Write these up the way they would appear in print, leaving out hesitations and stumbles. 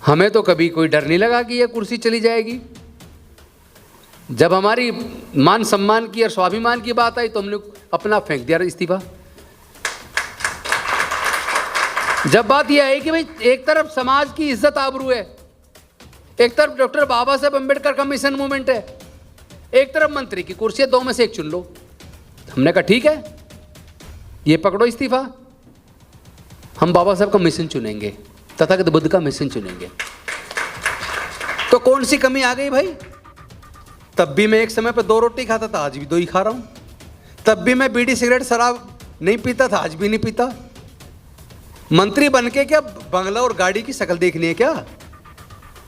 हमें तो कभी कोई डर नहीं लगा कि यह कुर्सी चली जाएगी। जब हमारी मान सम्मान की और स्वाभिमान की बात आई तो हमने अपना फेंक दिया इस्तीफा। जब बात यह है कि भाई एक तरफ समाज की इज्जत आबरू है, एक तरफ डॉक्टर बाबा साहेब अम्बेडकर का मिशन मूवमेंट है, एक तरफ मंत्री की कुर्सी है, दो में से एक चुन लो। हमने कहा ठीक है, ये पकड़ो इस्तीफा, हम बाबा साहब का मिशन चुनेंगे, तथागत बुद्ध का मिशन चुनेंगे। तो कौन सी कमी आ गई भाई? तब भी मैं एक समय पर 2 रोटी खाता था, आज भी 2 ही खा रहा हूं। तब भी मैं बीड़ी सिगरेट शराब नहीं पीता था, आज भी नहीं पीता। मंत्री बनके क्या बंगला और गाड़ी की शक्ल देखनी है क्या?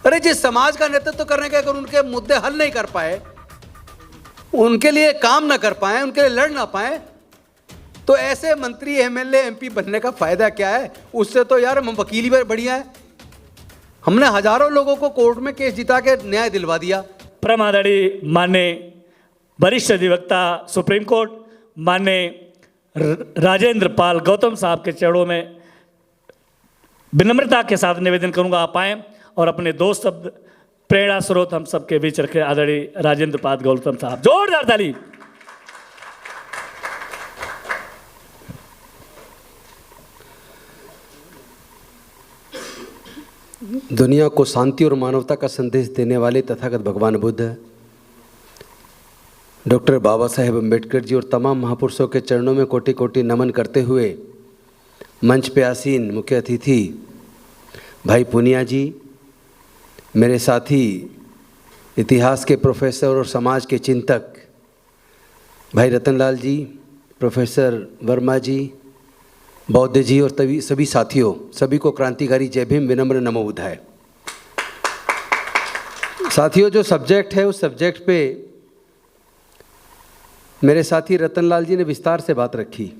अरे जिस समाज का नेतृत्व करने के अगर उनके मुद्दे हल नहीं कर पाए, उनके लिए काम ना कर पाए, उनके लिए लड़ ना पाए, तो ऐसे मंत्री एमएलए एमपी बनने का फायदा क्या है? उससे तो यार हम वकील ही बढ़िया है। हमने हजारों लोगों को कोर्ट में केस जिता के न्याय दिलवा दिया। परमादरणीय माननीय वरिष्ठ अधिवक्ता सुप्रीम कोर्ट माननीय राजेंद्र पाल गौतम साहब के चरणों में विनम्रता के साथ निवेदन करूंगा, आप आएँ और अपने 2 शब्द प्रेरणा स्रोत हम सबके बीच रखे। आदरणीय राजेंद्र पाल गौतम साहब, जोरदार ताली। दुनिया को शांति और मानवता का संदेश देने वाले तथागत भगवान बुद्ध डॉक्टर बाबा साहेब अम्बेडकर जी और तमाम महापुरुषों के चरणों में कोटि कोटि नमन करते हुए मंच पे आसीन मुख्य अतिथि भाई पुनिया जी, मेरे साथी इतिहास के प्रोफेसर और समाज के चिंतक भाई रतनलाल जी, प्रोफेसर वर्मा जी, बौद्ध जी और सभी साथियों, सभी को क्रांतिकारी जय भीम, विनम्र नमो बुद्धाय। साथियों, जो सब्जेक्ट है उस सब्जेक्ट पे मेरे साथी रतनलाल जी ने विस्तार से बात रखी।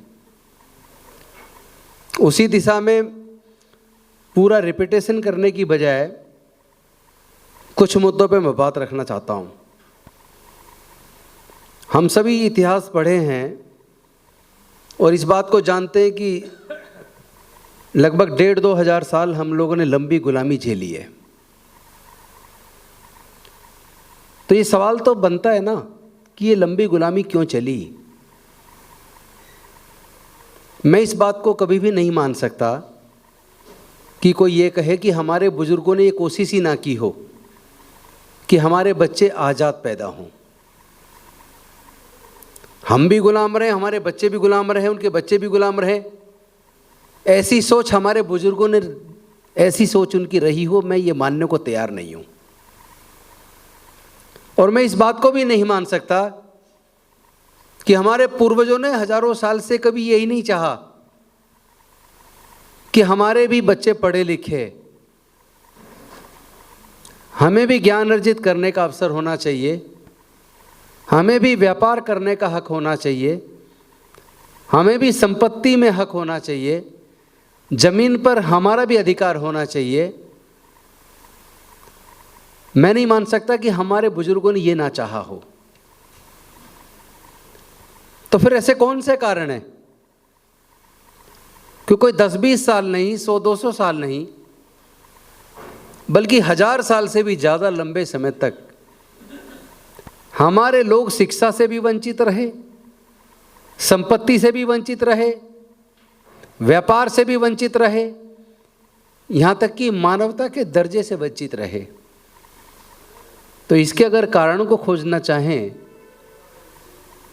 उसी दिशा में पूरा रिपीटेशन करने की बजाय कुछ मुद्दों पे मैं बात रखना चाहता हूँ। हम सभी इतिहास पढ़े हैं और इस बात को जानते हैं कि लगभग 1.5-2 हज़ार साल हम लोगों ने लंबी गुलामी झेली है। तो ये सवाल तो बनता है ना कि ये लंबी गुलामी क्यों चली। मैं इस बात को कभी भी नहीं मान सकता कि कोई ये कहे कि हमारे बुजुर्गों ने ये कोशिश ही ना की हो कि हमारे बच्चे आज़ाद पैदा हों। हम भी गुलाम रहे, हमारे बच्चे भी गुलाम रहे, उनके बच्चे भी गुलाम रहे। ऐसी सोच हमारे बुजुर्गों ने, ऐसी सोच उनकी रही हो, मैं ये मानने को तैयार नहीं हूँ। और मैं इस बात को भी नहीं मान सकता कि हमारे पूर्वजों ने हजारों साल से कभी यही नहीं चाहा कि हमारे भी बच्चे पढ़े लिखे, हमें भी ज्ञान अर्जित करने का अवसर होना चाहिए, हमें भी व्यापार करने का हक होना चाहिए, हमें भी संपत्ति में हक होना चाहिए, जमीन पर हमारा भी अधिकार होना चाहिए। मैं नहीं मान सकता कि हमारे बुजुर्गों ने ये ना चाहा हो। तो फिर ऐसे कौन से कारण हैं कि कोई 10-20 साल नहीं, 100-200 साल नहीं, बल्कि 1000 साल से भी ज़्यादा लंबे समय तक हमारे लोग शिक्षा से भी वंचित रहे, संपत्ति से भी वंचित रहे, व्यापार से भी वंचित रहे, यहाँ तक कि मानवता के दर्जे से वंचित रहे। तो इसके अगर कारणों को खोजना चाहें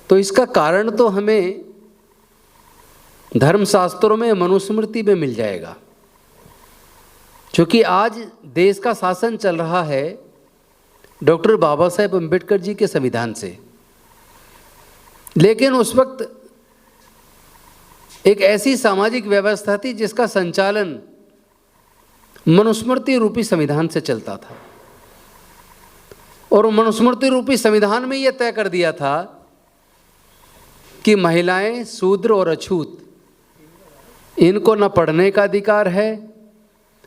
तो इसका कारण तो हमें धर्मशास्त्रों में, मनुस्मृति में मिल जाएगा। क्योंकि आज देश का शासन चल रहा है डॉक्टर बाबा साहेब अम्बेडकर जी के संविधान से, लेकिन उस वक्त एक ऐसी सामाजिक व्यवस्था थी जिसका संचालन मनुस्मृति रूपी संविधान से चलता था। और मनुस्मृति रूपी संविधान में यह तय कर दिया था कि महिलाएं, शूद्र और अछूत, इनको न पढ़ने का अधिकार है,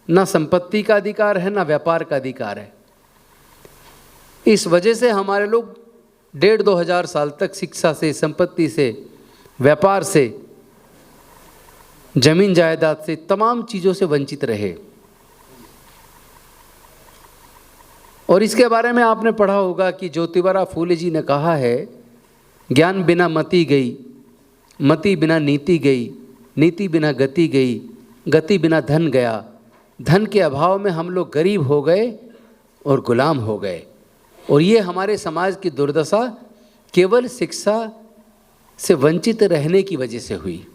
न संपत्ति का अधिकार है, न व्यापार का अधिकार है। इस वजह से हमारे लोग 1.5-2 हज़ार साल तक शिक्षा से, संपत्ति से, व्यापार से, जमीन जायदाद से, तमाम चीज़ों से वंचित रहे। और इसके बारे में आपने पढ़ा होगा कि ज्योतिबा फूले जी ने कहा है, ज्ञान बिना मति गई, मति बिना नीति गई, नीति बिना गति गई, गति बिना धन गया, धन के अभाव में हम लोग गरीब हो गए और गुलाम हो गए। और ये हमारे समाज की दुर्दशा केवल शिक्षा से वंचित रहने की वजह से हुई।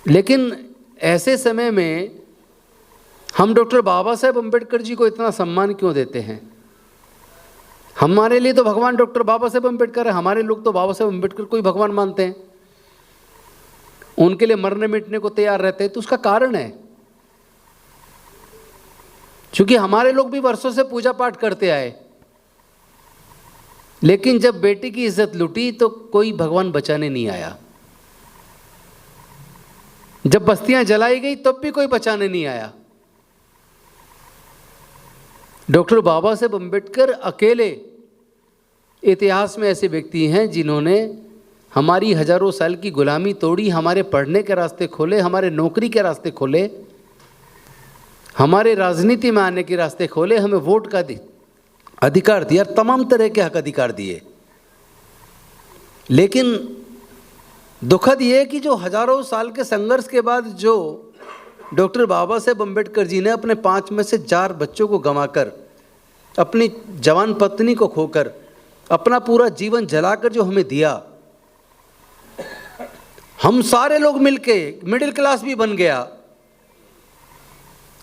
लेकिन ऐसे समय में हम डॉक्टर बाबा साहेब अम्बेडकर जी को इतना सम्मान क्यों देते हैं? हमारे लिए तो भगवान डॉक्टर बाबा साहेब अम्बेडकर है, हमारे लोग तो बाबा साहेब अम्बेडकर को ही भगवान मानते हैं, उनके लिए मरने मिटने को तैयार रहते हैं। तो उसका कारण है क्योंकि हमारे लोग भी वर्षों से पूजा पाठ करते आए, लेकिन जब बेटी की इज्जत लुटी तो कोई भगवान बचाने नहीं आया। जब बस्तियां जलाई गई तब भी कोई बचाने नहीं आया। डॉक्टर बाबा साहेब अम्बेडकर अकेले इतिहास में ऐसे व्यक्ति हैं जिन्होंने हमारी हजारों साल की गुलामी तोड़ी, हमारे पढ़ने के रास्ते खोले, हमारे नौकरी के रास्ते खोले, हमारे राजनीति में आने के रास्ते खोले, हमें वोट का अधिकार दिया, तमाम तरह के हक अधिकार दिए। लेकिन दुखद ये है कि जो हजारों साल के संघर्ष के बाद जो डॉक्टर बाबा साहेब अम्बेडकर जी ने अपने 5 में से 4 बच्चों को गंवाकर, अपनी जवान पत्नी को खोकर, अपना पूरा जीवन जलाकर जो हमें दिया, हम सारे लोग मिलके मिडिल क्लास भी बन गया।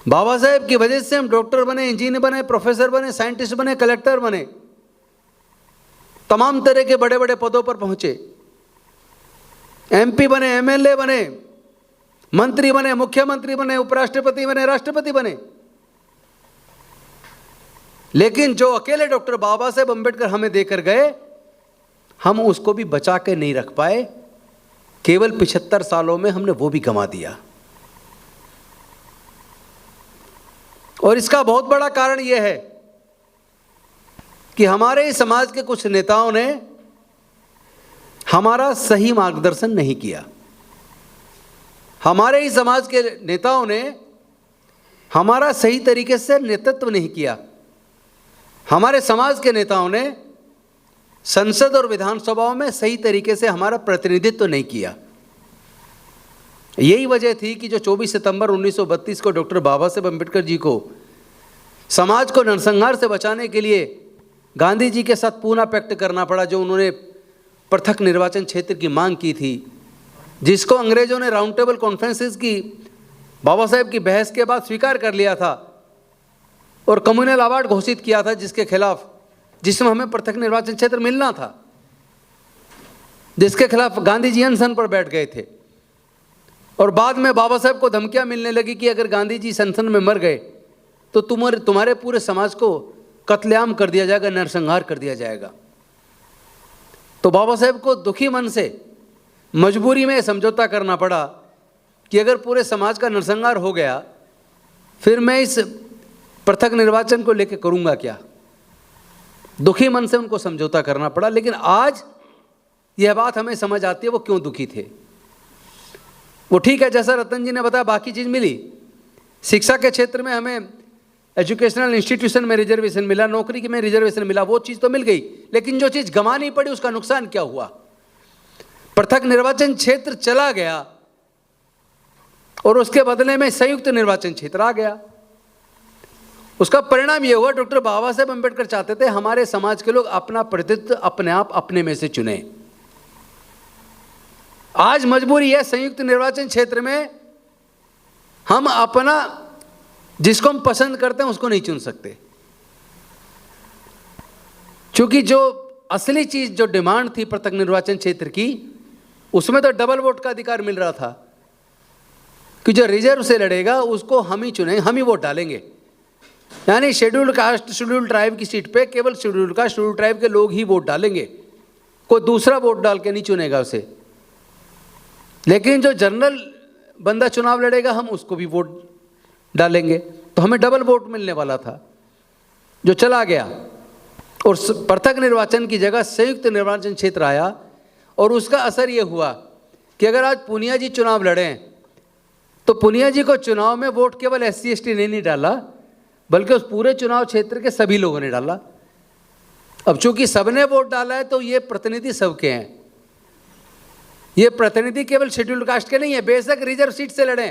बाबा साहेब की वजह से हम डॉक्टर बने, इंजीनियर बने, प्रोफेसर बने, साइंटिस्ट बने, कलेक्टर बने, तमाम तरह के बड़े बड़े पदों पर पहुंचे, एमपी बने, एमएलए बने, मंत्री बने, मुख्यमंत्री बने, उपराष्ट्रपति बने, राष्ट्रपति बने। लेकिन जो अकेले डॉक्टर बाबा साहेब अम्बेडकर हमें देकर गए, हम उसको भी बचा के नहीं रख पाए। केवल 75 सालों में हमने वो भी गंवा दिया। और इसका बहुत बड़ा कारण यह है कि हमारे इस समाज के कुछ नेताओं ने हमारा सही मार्गदर्शन नहीं किया। हमारे इस समाज के नेताओं ने हमारा सही तरीके से नेतृत्व नहीं किया। हमारे समाज के नेताओं ने संसद और विधानसभाओं में सही तरीके से हमारा प्रतिनिधित्व नहीं किया। यही वजह थी कि जो 24 सितंबर 1932 को डॉक्टर बाबा साहेब अम्बेडकर जी को समाज को नरसंहार से बचाने के लिए गांधी जी के साथ पूना पैक्ट करना पड़ा, जो उन्होंने पृथक निर्वाचन क्षेत्र की मांग की थी, जिसको अंग्रेजों ने राउंड टेबल कॉन्फ्रेंसेस की बाबा साहेब की बहस के बाद स्वीकार कर लिया था और कम्युनल अवार्ड घोषित किया था, जिसके खिलाफ, जिसमें हमें पृथक निर्वाचन क्षेत्र मिलना था, जिसके खिलाफ गांधी जी अनशन पर बैठ गए थे। और बाद में बाबा साहेब को धमकियां मिलने लगी कि अगर गांधी जी अनशन में मर गए तो तुम्हारे पूरे समाज को कत्लेआम कर दिया जाएगा, नरसंहार कर दिया जाएगा। तो बाबा साहेब को दुखी मन से मजबूरी में समझौता करना पड़ा कि अगर पूरे समाज का नरसंहार हो गया फिर मैं इस पृथक निर्वाचन को लेकर करूंगा क्या। दुखी मन से उनको समझौता करना पड़ा। लेकिन आज यह बात हमें समझ आती है वो क्यों दुखी थे। वो ठीक है, जैसा रतन जी ने बताया, बाकी चीज़ मिली, शिक्षा के क्षेत्र में हमें एजुकेशनल इंस्टीट्यूशन में रिजर्वेशन मिला, नौकरी में रिजर्वेशन मिला, वो चीज़ तो मिल गई। लेकिन जो चीज़ गंवानी पड़ी उसका नुकसान क्या हुआ? पृथक निर्वाचन क्षेत्र चला गया और उसके बदले में संयुक्त निर्वाचन क्षेत्र आ गया। उसका परिणाम यह हुआ, डॉक्टर बाबा साहेब अम्बेडकर चाहते थे हमारे समाज के लोग अपना प्रतिनिधित्व अपने आप अपने में से चुने। आज मजबूरी है, संयुक्त निर्वाचन क्षेत्र में हम अपना जिसको हम पसंद करते हैं उसको नहीं चुन सकते, क्योंकि जो असली चीज, जो डिमांड थी पृथक निर्वाचन क्षेत्र की, उसमें तो डबल वोट का अधिकार मिल रहा था कि जो रिजर्व से लड़ेगा उसको हम ही चुनेंगे, हम ही वोट डालेंगे। यानी शेड्यूल्ड कास्ट, शेड्यूल्ड ट्राइब की सीट पे केवल शेड्यूल्ड कास्ट, शेड्यूल्ड ट्राइब के लोग ही वोट डालेंगे, कोई दूसरा वोट डाल के नहीं चुनेगा उसे। लेकिन जो जनरल बंदा चुनाव लड़ेगा हम उसको भी वोट डालेंगे। तो हमें डबल वोट मिलने वाला था जो चला गया और पृथक निर्वाचन की जगह संयुक्त निर्वाचन क्षेत्र आया। और उसका असर ये हुआ कि अगर आज पूनिया जी चुनाव लड़ें तो पूनिया जी को चुनाव में वोट केवल SC ST ने नहीं डाला, बल्कि उस पूरे चुनाव क्षेत्र के सभी लोगों ने डाला। अब चूंकि सबने वोट डाला है तो ये प्रतिनिधि सबके हैं, ये प्रतिनिधि केवल शेड्यूल कास्ट के नहीं है। बेशक रिजर्व सीट से लड़े,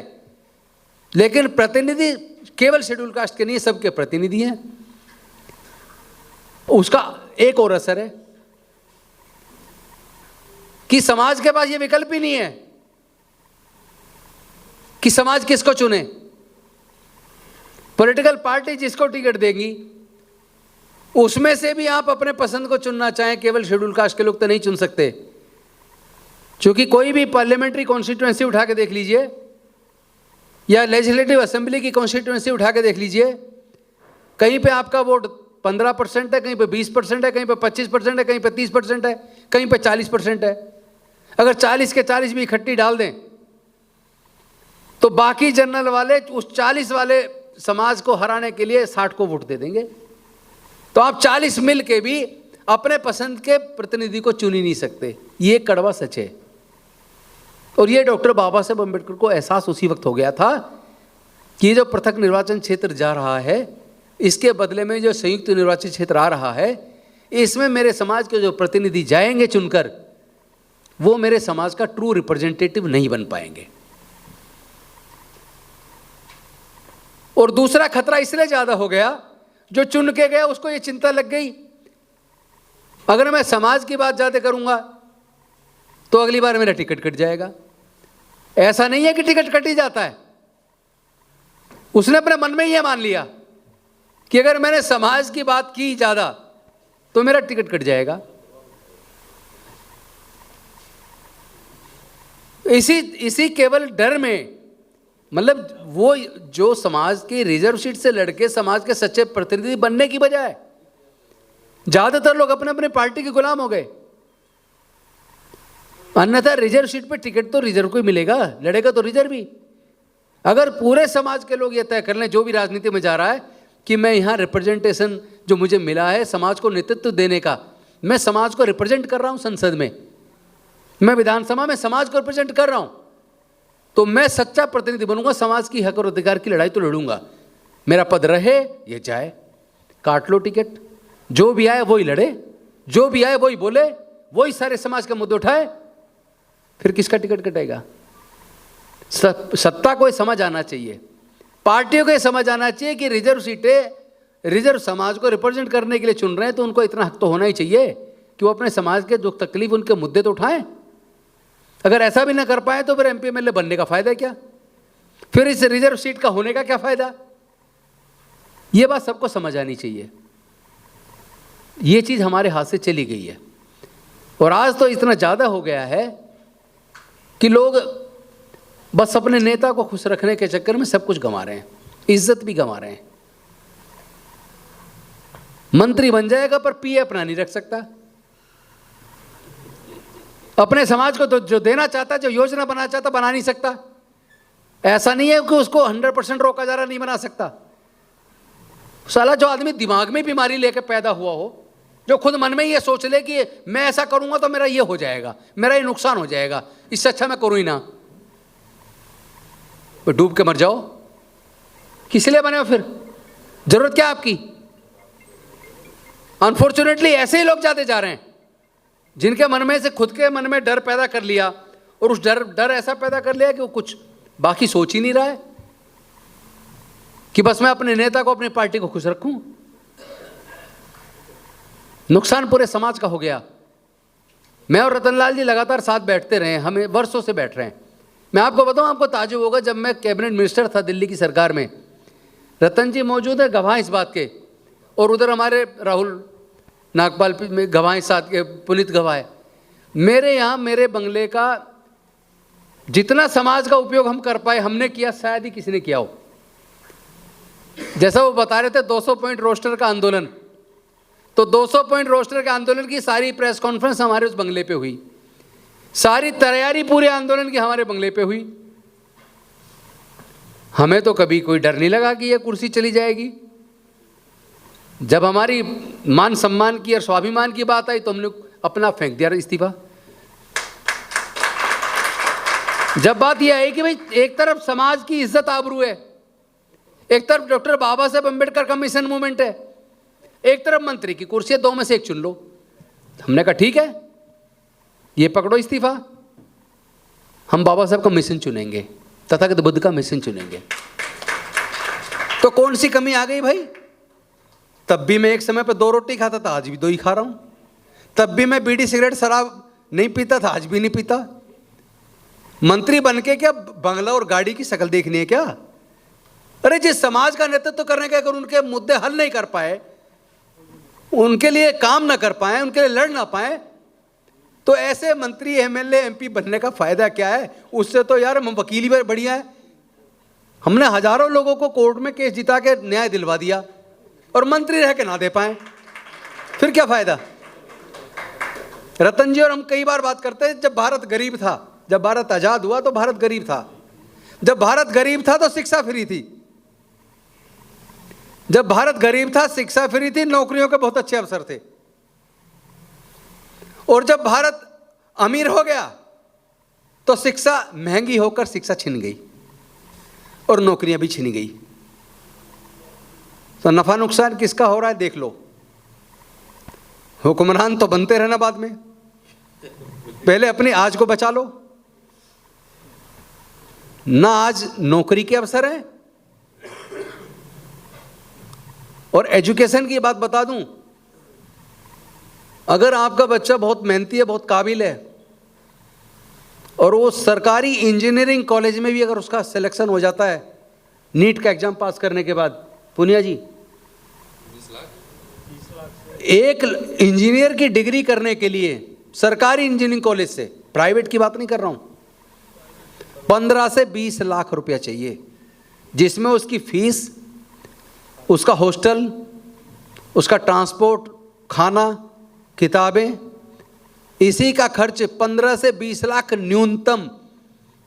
लेकिन प्रतिनिधि केवल शेड्यूल कास्ट के नहीं है, सबके प्रतिनिधि हैं। उसका एक और असर है कि समाज के पास ये विकल्प ही नहीं है कि समाज किसको चुने। पॉलिटिकल पार्टी जिसको टिकट देगी उसमें से भी आप अपने पसंद को चुनना चाहें, केवल शेड्यूल कास्ट के लोग तो नहीं चुन सकते। क्योंकि कोई भी पार्लियामेंट्री कॉन्स्टिट्यूएंसी उठा के देख लीजिए या लेजिस्लेटिव असेंबली की कॉन्स्टिट्यूएंसी उठा के देख लीजिए, कहीं पे आपका वोट 15% है, कहीं पे 20% है, कहीं पे 25% है, कहीं पे 30% है, कहीं पे 40% है। अगर 40 के 40 भी इकट्ठी डाल दें तो बाकी जनरल वाले उस 40 वाले समाज को हराने के लिए 60 को वोट दे देंगे। तो आप 40 मिल के भी अपने पसंद के प्रतिनिधि को चुन ही नहीं सकते। ये कड़वा सच है। और ये डॉक्टर बाबा साहेब अम्बेडकर को एहसास उसी वक्त हो गया था कि ये जो पृथक निर्वाचन क्षेत्र जा रहा है, इसके बदले में जो संयुक्त निर्वाचन क्षेत्र आ रहा है, इसमें मेरे समाज के जो प्रतिनिधि जाएंगे चुनकर, वो मेरे समाज का ट्रू रिप्रेजेंटेटिव नहीं बन पाएंगे। और दूसरा खतरा इसलिए ज्यादा हो गया, जो चुन के गया उसको ये चिंता लग गई, अगर मैं समाज की बात ज्यादा करूंगा तो अगली बार मेरा टिकट कट जाएगा। ऐसा नहीं है कि टिकट कट ही जाता है, उसने अपने मन में ये मान लिया कि अगर मैंने समाज की बात की ज्यादा तो मेरा टिकट कट जाएगा। इसी केवल डर में, मतलब वो जो समाज की रिजर्व सीट से लड़के समाज के सच्चे प्रतिनिधि बनने की बजाय ज्यादातर लोग अपने अपने पार्टी के गुलाम हो गए। अन्यथा रिजर्व सीट पे टिकट तो रिजर्व को ही मिलेगा, लड़ेगा तो रिजर्व ही। अगर पूरे समाज के लोग ये तय कर लें, जो भी राजनीति में जा रहा है, कि मैं यहाँ रिप्रेजेंटेशन जो मुझे मिला है समाज को नेतृत्व देने का, मैं समाज को रिप्रेजेंट कर रहा हूँ संसद में, मैं विधानसभा में समाज को रिप्रेजेंट कर रहा हूँ, तो मैं सच्चा प्रतिनिधि बनूंगा, समाज की हक और अधिकार की लड़ाई तो लड़ूंगा। मेरा पद रहे या जाए, काट लो टिकट, जो भी आए वही लड़े, जो भी आए वही बोले, वही सारे समाज के मुद्दे उठाए, फिर किसका टिकट कटेगा। सत्ता को ये समझ आना चाहिए, पार्टियों को ये समझ आना चाहिए कि रिजर्व सीटें रिजर्व समाज को रिप्रेजेंट करने के लिए चुन रहे हैं, तो उनको इतना हक तो होना ही चाहिए कि वो अपने समाज के जो तकलीफ, उनके मुद्दे तो उठाएं। अगर ऐसा भी ना कर पाए तो फिर एमपी एमएलए बनने का फायदा क्या, फिर इस रिजर्व सीट का होने का क्या फायदा। ये बात सबको समझ आनी चाहिए। ये चीज हमारे हाथ से चली गई है, और आज तो इतना ज्यादा हो गया है कि लोग बस अपने नेता को खुश रखने के चक्कर में सब कुछ गंवा रहे हैं, इज्जत भी गंवा रहे हैं। मंत्री बन जाएगा पर पीए अपना नहीं रख सकता, अपने समाज को तो जो देना चाहता, जो योजना बनाना चाहता, बना नहीं सकता। ऐसा नहीं है कि उसको 100% रोका जा रहा, नहीं बना सकता। साला जो आदमी दिमाग में बीमारी लेकर पैदा हुआ हो, जो खुद मन में ये सोच ले कि मैं ऐसा करूंगा तो मेरा ये हो जाएगा, मेरा ये नुकसान हो जाएगा, इससे अच्छा मैं करूं ही ना, तो डूब के मर जाओ। किस लिए बने हो फिर, जरूरत क्या आपकी। अनफॉर्चुनेटली ऐसे ही लोग जाते जा रहे हैं जिनके मन में से खुद के मन में डर पैदा कर लिया, और उस डर ऐसा पैदा कर लिया कि वो कुछ बाकी सोच ही नहीं रहा है कि बस मैं अपने नेता को, अपनी पार्टी को खुश रखूं। नुकसान पूरे समाज का हो गया। मैं और रतनलाल जी लगातार साथ बैठते रहे, हमें वर्षों से बैठ रहे हैं। मैं आपको बताऊं, आपको ताज्जुब होगा, जब मैं कैबिनेट मिनिस्टर था दिल्ली की सरकार में, रतन जी मौजूद है, गवाह इस बात के, और उधर हमारे राहुल नागपाल में गवाह साथ के, पुनीत गवाह है। मेरे यहाँ मेरे बंगले का जितना समाज का उपयोग हम कर पाए हमने किया, शायद ही किसी ने किया हो। जैसा वो बता रहे थे 200 पॉइंट रोस्टर का आंदोलन, तो 200 पॉइंट रोस्टर के आंदोलन की सारी प्रेस कॉन्फ्रेंस हमारे उस बंगले पे हुई, सारी तैयारी पूरे आंदोलन की हमारे बंगले पे हुई। हमें तो कभी कोई डर नहीं लगा कि ये कुर्सी चली जाएगी। जब हमारी मान सम्मान की और स्वाभिमान की बात आई तो हमने अपना फेंक दिया इस्तीफा। जब बात यह आई कि भाई एक तरफ समाज की इज्जत आबरू है, एक तरफ डॉक्टर बाबा साहब अम्बेडकर का मिशन मूवमेंट है, एक तरफ मंत्री की कुर्सी है, दो में से एक चुन लो। हमने कहा ठीक है, ये पकड़ो इस्तीफा, हम बाबा साहब का मिशन चुनेंगे, तथागत बुद्ध का मिशन चुनेंगे। तो कौन सी कमी आ गई भाई? तब भी मैं एक समय पर 2 रोटी खाता था, आज भी 2 ही खा रहा हूं। तब भी मैं बीड़ी सिगरेट शराब नहीं पीता था, आज भी नहीं पीता। मंत्री बनके क्या बंगला और गाड़ी की शक्ल देखनी है क्या? अरे जिस समाज का नेतृत्व करने के अगर उनके मुद्दे हल नहीं कर पाए, उनके लिए काम ना कर पाए, उनके लिए लड़ ना पाए, तो ऐसे मंत्री एमएलए एमपी बनने का फायदा क्या है? उससे तो यार हम वकील ही बढ़िया है। हमने हजारों लोगों को कोर्ट में केस जिता के न्याय दिलवा दिया और मंत्री रह के ना दे पाए, फिर क्या फायदा? रतन जी और हम कई बार बात करते हैं, जब भारत गरीब था, जब भारत आजाद हुआ तो भारत गरीब था। जब भारत गरीब था तो शिक्षा फ्री थी। जब भारत गरीब था शिक्षा फ्री थी, नौकरियों के बहुत अच्छे अवसर थे। और जब भारत अमीर हो गया तो शिक्षा महंगी होकर शिक्षा छिन गई और नौकरियां भी छिन गई। तो नफा नुकसान किसका हो रहा है देख लो। हुक्मरान तो बनते रहना बाद में, पहले अपनी आज को बचा लो ना। आज नौकरी के अवसर है। और एजुकेशन की बात बता दूं, अगर आपका बच्चा बहुत मेहनती है, बहुत काबिल है, और वो सरकारी इंजीनियरिंग कॉलेज में भी अगर उसका सिलेक्शन हो जाता है नीट का एग्जाम पास करने के बाद, पुनिया जी, एक इंजीनियर की डिग्री करने के लिए सरकारी इंजीनियरिंग कॉलेज से, प्राइवेट की बात नहीं कर रहा हूं, 15 से 20 लाख रुपया चाहिए, जिसमें उसकी फीस, उसका हॉस्टल, उसका ट्रांसपोर्ट, खाना, किताबें, इसी का खर्च 15 से 20 लाख न्यूनतम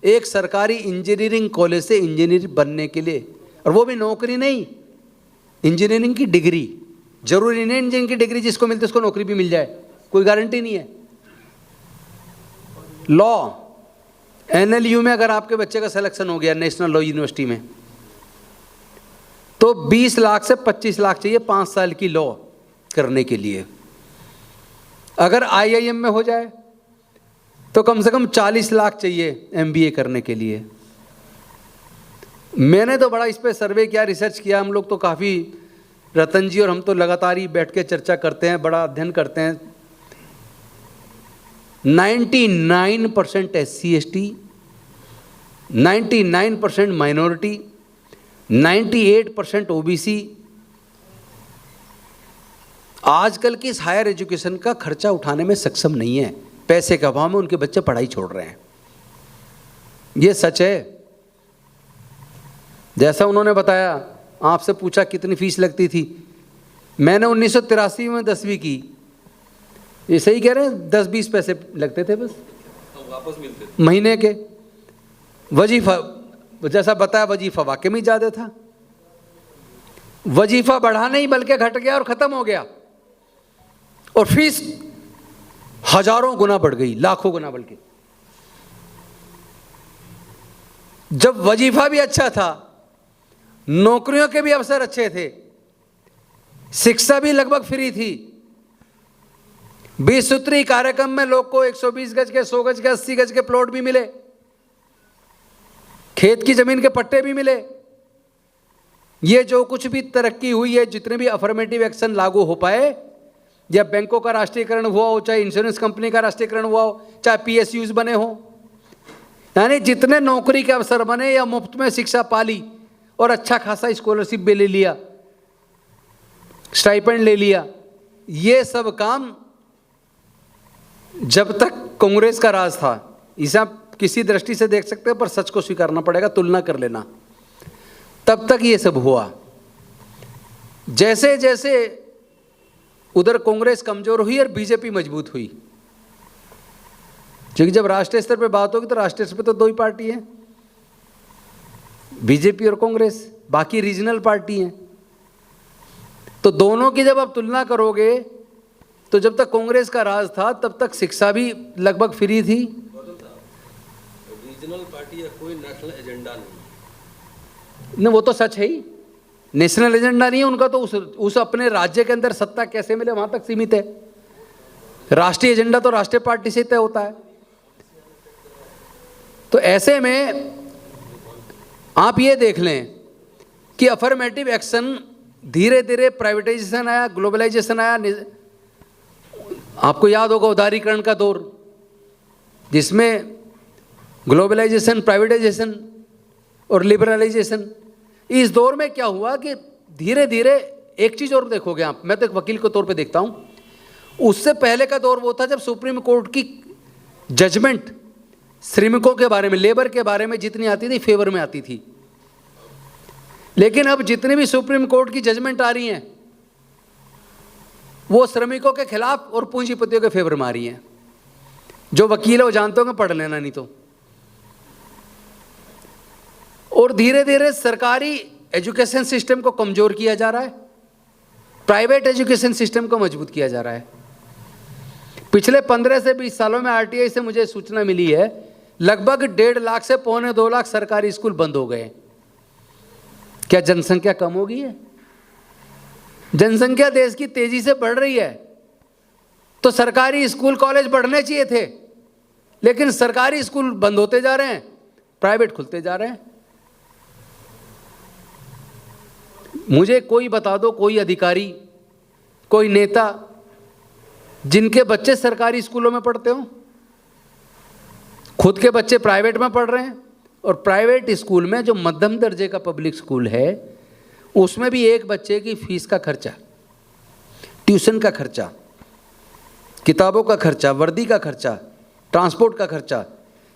एक सरकारी इंजीनियरिंग कॉलेज से इंजीनियर बनने के लिए। और वो भी नौकरी नहीं, इंजीनियरिंग की डिग्री। जरूरी नहीं इंजीनियरिंग की डिग्री जिसको मिलती है उसको नौकरी भी मिल जाए, कोई गारंटी नहीं है। लॉ, एनएलयू में अगर आपके बच्चे का सिलेक्शन हो गया नेशनल लॉ यूनिवर्सिटी में, तो 20 लाख से 25 लाख चाहिए 5 साल की लॉ करने के लिए। अगर आईआईएम में हो जाए तो कम से कम 40 लाख चाहिए एमबीए करने के लिए। मैंने तो बड़ा इस पे सर्वे किया, रिसर्च किया, हम लोग तो काफ़ी, रतन जी और हम तो लगातार ही बैठ के चर्चा करते हैं, बड़ा अध्ययन करते हैं। 99% SC/ST, 99% माइनॉरिटी, 98% OBC आजकल की इस हायर एजुकेशन का खर्चा उठाने में सक्षम नहीं है। पैसे के अभाव में उनके बच्चे पढ़ाई छोड़ रहे हैं, ये सच है। जैसा उन्होंने बताया, आपसे पूछा कितनी फीस लगती थी, मैंने 1983 में 10वीं की, ये सही कह रहे हैं, 10-20 पैसे लगते थे बस, वापस मिलते थे महीने के। वजीफा, जैसा बताया, वजीफा वाकई में ज़्यादा था। वजीफा बढ़ा नहीं बल्कि घट गया और ख़त्म हो गया, और फीस हजारों गुना बढ़ गई, लाखों गुना बल्कि। जब वजीफा भी अच्छा था, नौकरियों के भी अवसर अच्छे थे, शिक्षा भी लगभग फ्री थी, 20 सूत्री कार्यक्रम में लोग को 120 गज के, 100 गज के, 80 गज के प्लॉट भी मिले, खेत की जमीन के पट्टे भी मिले। ये जो कुछ भी तरक्की हुई है, जितने भी अफर्मेटिव एक्शन लागू हो पाए, या बैंकों का राष्ट्रीयकरण हुआ हो, चाहे इंश्योरेंस कंपनी का राष्ट्रीयकरण हुआ हो, चाहे PSUs बने हो, यानी जितने नौकरी के अवसर बने या मुफ्त में शिक्षा पाली और अच्छा खासा स्कॉलरशिप भी ले लिया, स्टाइपेंड ले लिया, ये सब काम जब तक कांग्रेस का राज था, इसे आप किसी दृष्टि से देख सकते हैं, पर सच को स्वीकारना पड़ेगा, तुलना कर लेना, तब तक ये सब हुआ। जैसे जैसे उधर कांग्रेस कमजोर हुई और बीजेपी मजबूत हुई, क्योंकि जब राष्ट्रीय स्तर पे बात होगी तो राष्ट्रीय स्तर पे तो 2 ही पार्टी हैं, बीजेपी और कांग्रेस, बाकी रीजनल पार्टी हैं। तो दोनों की जब आप तुलना करोगे तो जब तक कांग्रेस का राज था तब तक शिक्षा भी लगभग फ्री थी। रीजनल पार्टी या कोई नेशनल एजेंडा नहीं, वो तो सच है ही, नेशनल एजेंडा नहीं है उनका, तो उस अपने राज्य के अंदर सत्ता कैसे मिले वहां तक सीमित है। राष्ट्रीय एजेंडा तो राष्ट्रीय पार्टी से तय होता है। तो ऐसे में आप ये देख लें कि अफर्मेटिव एक्शन, धीरे धीरे प्राइवेटाइजेशन आया, ग्लोबलाइजेशन आया। आपको याद होगा उदारीकरण का दौर, जिसमें ग्लोबलाइजेशन, प्राइवेटाइजेशन और लिबरलाइजेशन। इस दौर में क्या हुआ कि धीरे धीरे एक चीज़ और देखोगे आप, मैं तो एक वकील के तौर पे देखता हूँ, उससे पहले का दौर वो था जब सुप्रीम कोर्ट की जजमेंट श्रमिकों के बारे में, लेबर के बारे में जितनी आती थी फेवर में आती थी। लेकिन अब जितनी भी सुप्रीम कोर्ट की जजमेंट आ रही हैं वो श्रमिकों के खिलाफ और पूंजीपतियों के फेवर में आ रही हैं। जो वकील है वो जानते होंगे, पढ़ लेना नहीं तो। और धीरे धीरे सरकारी एजुकेशन सिस्टम को कमजोर किया जा रहा है, प्राइवेट एजुकेशन सिस्टम को मजबूत किया जा रहा है। पिछले 15 से 20 सालों में आरटीआई से मुझे सूचना मिली है लगभग 1.5 लाख से 1.25 लाख सरकारी स्कूल बंद हो गए। क्या जनसंख्या कम हो गई है? जनसंख्या देश की तेजी से बढ़ रही है, तो सरकारी स्कूल कॉलेज बढ़ने चाहिए थे, लेकिन सरकारी स्कूल बंद होते जा रहे हैं, प्राइवेट खुलते जा रहे हैं। मुझे कोई बता दो, कोई अधिकारी, कोई नेता जिनके बच्चे सरकारी स्कूलों में पढ़ते हो, खुद के बच्चे प्राइवेट में पढ़ रहे हैं। और प्राइवेट स्कूल में जो मध्यम दर्जे का पब्लिक स्कूल है उसमें भी एक बच्चे की फीस का खर्चा, ट्यूशन का खर्चा, किताबों का खर्चा, वर्दी का खर्चा, ट्रांसपोर्ट का खर्चा,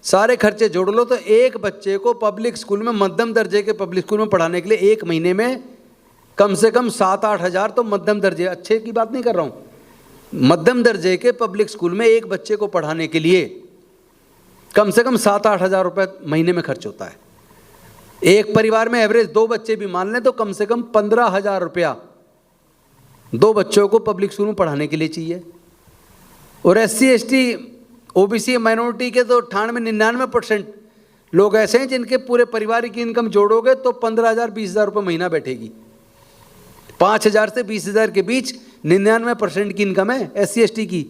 सारे खर्चे जोड़ लो तो एक बच्चे को पब्लिक स्कूल में, मध्यम दर्जे के पब्लिक स्कूल में पढ़ाने के लिए एक महीने में कम से कम 7-8 हज़ार, तो मध्यम दर्जे, अच्छे की बात नहीं कर रहा हूँ, मध्यम दर्जे के पब्लिक स्कूल में एक बच्चे को पढ़ाने के लिए कम से कम 7-8 हज़ार रुपये महीने में खर्च होता है। एक परिवार में एवरेज 2 बच्चे भी मान लें तो कम से कम 15,000 रुपया 2 बच्चों को पब्लिक स्कूल में पढ़ाने के लिए चाहिए। और SC ST OBC माइनॉरिटी के तो 98-99% लोग ऐसे हैं जिनके पूरे परिवार की इनकम जोड़ोगे तो 15,000-20,000 रुपये महीना बैठेगी। 5,000 से 20,000 के बीच 99% की इनकम है SC ST की।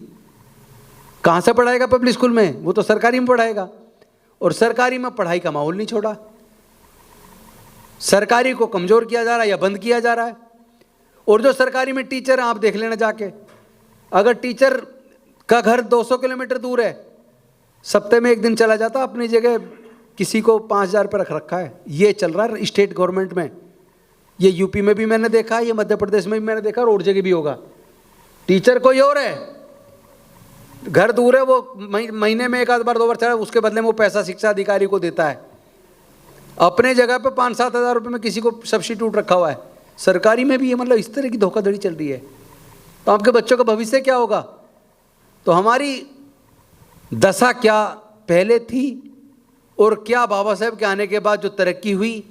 कहाँ से पढ़ाएगा पब्लिक स्कूल में? वो तो सरकारी में पढ़ाएगा। और सरकारी में पढ़ाई का माहौल नहीं छोड़ा, सरकारी को कमज़ोर किया जा रहा है या बंद किया जा रहा है। और जो सरकारी में टीचर हैं, आप देख लेना जाके, अगर टीचर का घर 200 किलोमीटर दूर है, सप्ताह में 1 दिन चला जाता, अपनी जगह किसी को 5,000 रुपये रख रखा है। ये चल रहा है स्टेट गवर्नमेंट में, ये यूपी में भी मैंने देखा, ये मध्य प्रदेश में भी मैंने देखा, और जगह भी होगा। टीचर कोई और है, घर दूर है, वो महीने में 1 आध बार 2 बार चला, उसके बदले में वो पैसा शिक्षा अधिकारी को देता है। अपने जगह पे 5-7 हज़ार रुपये में किसी को सब्स्टिट्यूट रखा हुआ है। सरकारी में भी ये मतलब इस तरह की धोखाधड़ी चल रही है, तो आपके बच्चों का भविष्य क्या होगा? तो हमारी दशा क्या पहले थी और क्या बाबा साहेब के आने के बाद जो तरक्की हुई,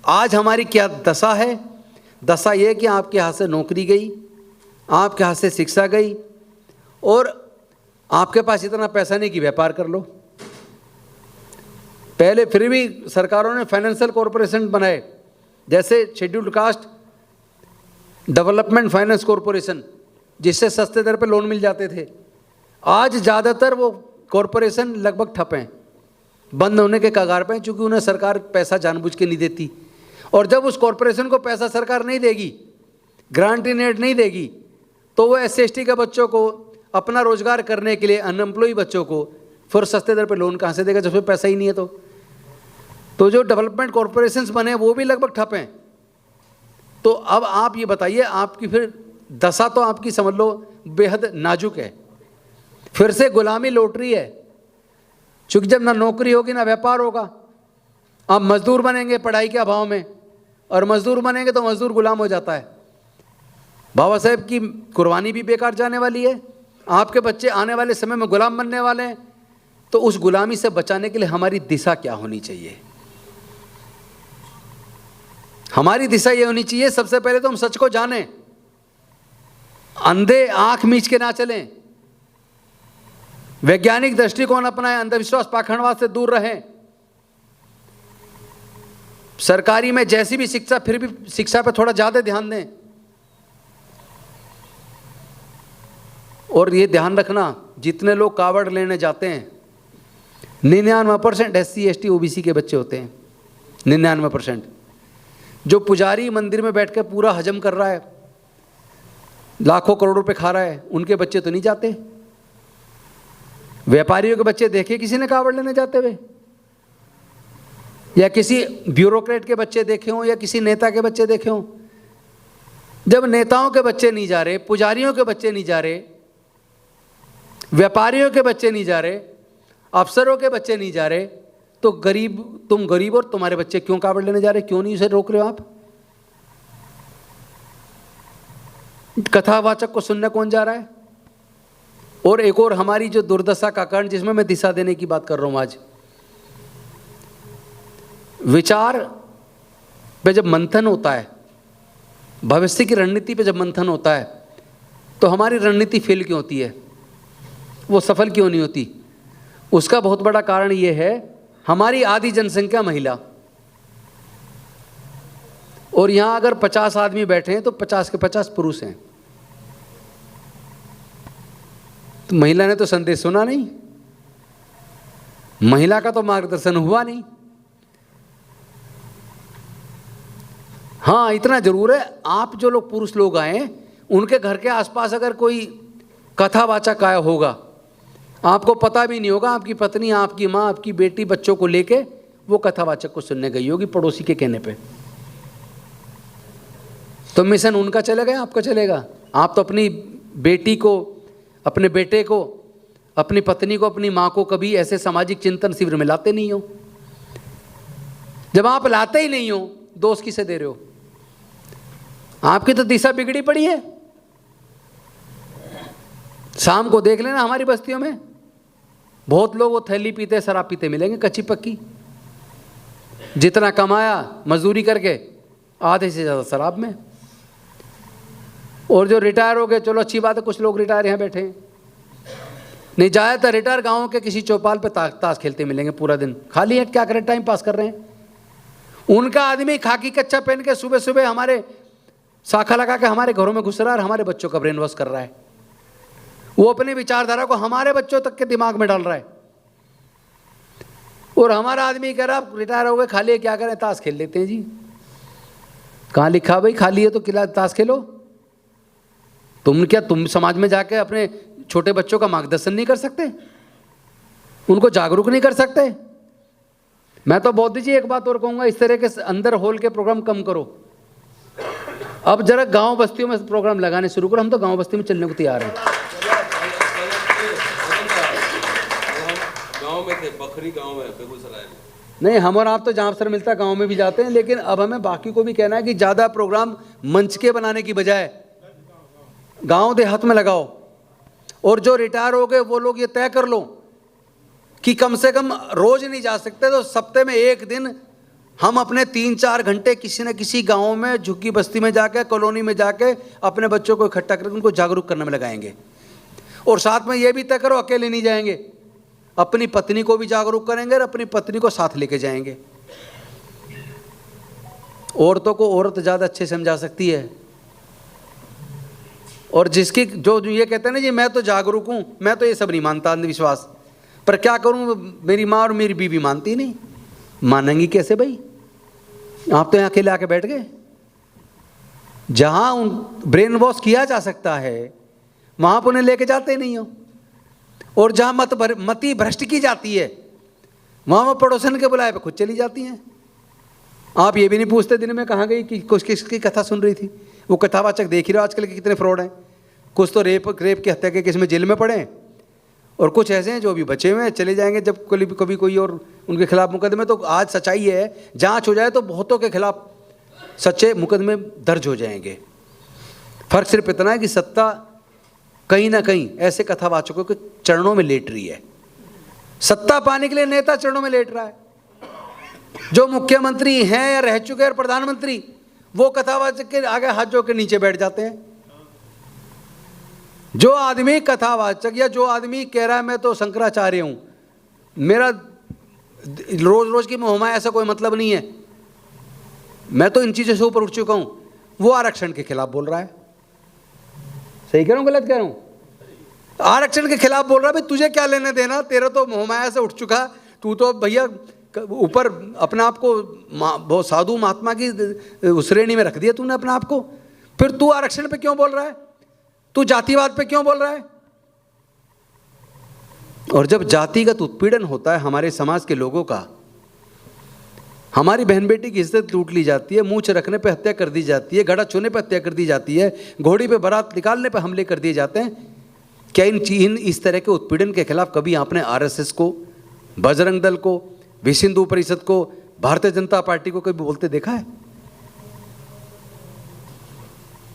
आज हमारी क्या दशा है? दशा ये कि आपके हाथ से नौकरी गई, आपके हाथ से शिक्षा गई, और आपके पास इतना पैसा नहीं कि व्यापार कर लो। पहले फिर भी सरकारों ने फाइनेंशियल कॉरपोरेशन बनाए, जैसे scheduled caste development finance corporation, जिससे सस्ते दर पे लोन मिल जाते थे। आज ज़्यादातर वो कॉरपोरेशन लगभग ठप हैं, बंद होने के कगार पे हैं, चूँकि उन्हें सरकार पैसा जानबूझ के नहीं देती। और जब उस कॉरपोरेशन को पैसा सरकार नहीं देगी, ग्रांट इन एड नहीं देगी, तो वो SC ST के बच्चों को अपना रोजगार करने के लिए, अनएम्प्लॉय बच्चों को फिर सस्ते दर पे लोन कहाँ से देगा जब उसमें पैसा ही नहीं है? तो जो डेवलपमेंट कॉरपोरेशंस बने वो भी लगभग ठप हैं। तो अब आप ये बताइए, आपकी फिर दशा तो आपकी समझ लो बेहद नाजुक है। फिर से गुलामी लौट रही है, चूँकि जब ना नौकरी होगी ना व्यापार होगा, आप मजदूर बनेंगे पढ़ाई के अभाव में, और मजदूर बनेंगे तो मजदूर गुलाम हो जाता है। बाबा साहेब की कुर्बानी भी बेकार जाने वाली है, आपके बच्चे आने वाले समय में गुलाम बनने वाले हैं। तो उस गुलामी से बचाने के लिए हमारी दिशा क्या होनी चाहिए? हमारी दिशा ये होनी चाहिए, सबसे पहले तो हम सच को जानें, अंधे आंख मीच के ना चलें, वैज्ञानिक दृष्टिकोण अपनाएं, अंधविश्वास पाखंडवाद से दूर रहें, सरकारी में जैसी भी शिक्षा, फिर भी शिक्षा पे थोड़ा ज़्यादा ध्यान दें। और ये ध्यान रखना, जितने लोग कावड़ लेने जाते हैं 99% SC ST OBC के बच्चे होते हैं। 99%। जो पुजारी मंदिर में बैठ कर पूरा हजम कर रहा है, लाखों करोड़ रुपए खा रहा है, उनके बच्चे तो नहीं जाते। व्यापारियों के बच्चे देखे किसी ने कावड़ लेने जाते हुए? या किसी ब्यूरोक्रेट के बच्चे देखे हों, या किसी नेता के बच्चे देखे हों? जब नेताओं के बच्चे नहीं जा रहे, पुजारियों के बच्चे नहीं जा रहे, व्यापारियों के बच्चे नहीं जा रहे, अफसरों के बच्चे नहीं जा रहे, तो तुम गरीब और तुम्हारे बच्चे क्यों कावड़ लेने जा रहे? क्यों नहीं उसे रोक रहे हो आप? कथावाचक को सुनने कौन जा रहा है? और एक और हमारी जो दुर्दशा का कारण, जिसमें मैं दिशा देने की बात कर रहा हूं आज, विचार पे जब मंथन होता है, भविष्य की रणनीति पे जब मंथन होता है, तो हमारी रणनीति फेल क्यों होती है, वो सफल क्यों नहीं होती? उसका बहुत बड़ा कारण ये है, हमारी आधी जनसंख्या महिला, और यहां अगर 50 आदमी बैठे हैं तो 50 के 50 पुरुष हैं। तो महिला ने तो संदेश सुना नहीं, महिला का तो मार्गदर्शन हुआ नहीं। हाँ, इतना जरूर है, आप जो लोग पुरुष लोग आए, उनके घर के आसपास अगर कोई कथावाचक आया होगा, आपको पता भी नहीं होगा, आपकी पत्नी, आपकी माँ, आपकी बेटी बच्चों को लेके वो कथावाचक को सुनने गई होगी पड़ोसी के कहने पे, तो मिशन उनका चलेगा, आपका चलेगा? आप तो अपनी बेटी को, अपने बेटे को, अपनी पत्नी को, अपनी माँ को कभी ऐसे सामाजिक चिंतन शिविर में लाते नहीं हो। जब आप लाते ही नहीं हो, दोष किसे दे रहे हो? आपकी तो दिशा बिगड़ी पड़ी है। शाम को देख लेना हमारी बस्तियों में बहुत लोग वो थैली पीते, शराब पीते मिलेंगे, कच्ची पक्की। जितना कमाया मजदूरी करके, आधे से ज़्यादा शराब में। और जो रिटायर हो गए, चलो अच्छी बात है, कुछ लोग रिटायर यहाँ बैठे हैं, नहीं ज़्यादातर रिटायर गाँव के किसी चौपाल पे ताश खेलते मिलेंगे पूरा दिन, खाली है, क्या करें, टाइम पास कर रहे हैं। उनका आदमी खाकी कच्चा पहन के सुबह सुबह हमारे शाखा लगा के हमारे घरों में घुस रहा है और हमारे बच्चों का ब्रेन वॉश कर रहा है। वो अपनी विचारधारा को हमारे बच्चों तक के दिमाग में डाल रहा है। और हमारा आदमी कह रहा, रिटायर हो गए, खाली है, क्या करें, ताश खेल लेते हैं जी। कहाँ लिखा भाई, खाली है तो किला ताश खेलो? तुम समाज में जाके अपने छोटे बच्चों का मार्गदर्शन नहीं कर सकते? उनको जागरूक नहीं कर सकते? मैं तो बौद्ध जी एक बात और कहूँगा, इस तरह के अंदर हॉल के प्रोग्राम कम करो। अब जरा गांव बस्तियों में प्रोग्राम लगाने शुरू करो। हम तो गांव बस्ती में चलने को तैयार हैं। गांव में थे, बखरी गांव में, बेगूसराय में। नहीं, हम और आप तो जहाँ अवसर मिलता है गांव में भी जाते हैं, लेकिन अब हमें बाकी को भी कहना है कि ज़्यादा प्रोग्राम मंच के बनाने की बजाय गांव देहात में लगाओ। और जो रिटायर हो गए वो लोग ये तय कर लो कि कम से कम रोज नहीं जा सकते तो सप्ते में एक दिन हम अपने 3-4 घंटे किसी न किसी गांव में, झुग्गी बस्ती में जाके, कॉलोनी में जाके अपने बच्चों को इकट्ठा करके उनको जागरूक करने में लगाएंगे। और साथ में ये भी तय करो, अकेले नहीं जाएंगे, अपनी पत्नी को भी जागरूक करेंगे और अपनी पत्नी को साथ लेके जाएंगे। औरतों को औरत ज़्यादा अच्छे समझा सकती है। और जिसकी जो ये कहते हैं ना जी, मैं तो जागरूक हूँ, मैं तो ये सब नहीं मानता, अंधविश्वास, पर क्या करूँ, मेरी माँ और मेरी बीवी मानती नहीं। मानेंगी कैसे भाई? आप तो यहाँ अकेले आके बैठ गए। जहाँ उन ब्रेन वॉश किया जा सकता है वहाँ पर उन्हें लेके जाते नहीं हो। और जहाँ मति भ्रष्ट की जाती है वहाँ वो पड़ोसन के बुलाए पे खुद चली जाती हैं। आप ये भी नहीं पूछते दिन में कहाँ गई, कि कुछ किसकी कथा सुन रही थी। वो कथावाचक देख ही रहे हो आजकल के कितने फ्रॉड हैं। कुछ तो रेप की हत्या के केस में जेल में पड़े, और कुछ ऐसे हैं जो अभी बचे हुए हैं, चले जाएंगे जब कभी कोई और उनके खिलाफ मुकदमे। तो आज सच्चाई है, जांच हो जाए तो बहुतों के खिलाफ सच्चे मुकदमे दर्ज हो जाएंगे। फर्क सिर्फ इतना है कि सत्ता कहीं ना कहीं ऐसे कथावाचकों के चरणों में लेट रही है। सत्ता पाने के लिए नेता चरणों में लेट रहा है। जो मुख्यमंत्री हैं या रह चुके हैं प्रधानमंत्री, वो कथावाचक के आगे हाथ जोड़ के नीचे बैठ जाते हैं। जो आदमी कथावाचक या जो आदमी कह रहा है मैं तो शंकराचार्य हूं, मेरा रोज रोज की मोहमाया, ऐसा कोई मतलब नहीं है। मैं तो इन चीज़ों से ऊपर उठ चुका हूं। वो आरक्षण के खिलाफ बोल रहा है। सही कह रहा हूं गलत कह रहा हूं? आरक्षण के खिलाफ बोल रहा है। भाई तुझे क्या लेने देना, तेरा तो मोहमाया से उठ चुका, तू तो भैया ऊपर अपने आप को बहुत साधु महात्मा की उस श्रेणी में रख दिया तूने अपने आप को। फिर तू आरक्षण पे क्यों बोल रहा है? तू जातिवाद पे क्यों बोल रहा है? और जब जातिगत उत्पीड़न होता है हमारे समाज के लोगों का, हमारी बहन बेटी की इज्जत लूट ली जाती है, मूंछ रखने पे हत्या कर दी जाती है, घड़ा छूने पे हत्या कर दी जाती है, घोड़ी पे बारात निकालने पे हमले कर दिए जाते हैं, क्या इन इस तरह के उत्पीड़न के खिलाफ कभी आपने आरएसएस को, बजरंग दल को, विश्व हिंदू परिषद को, भारतीय जनता पार्टी को कभी बोलते देखा है?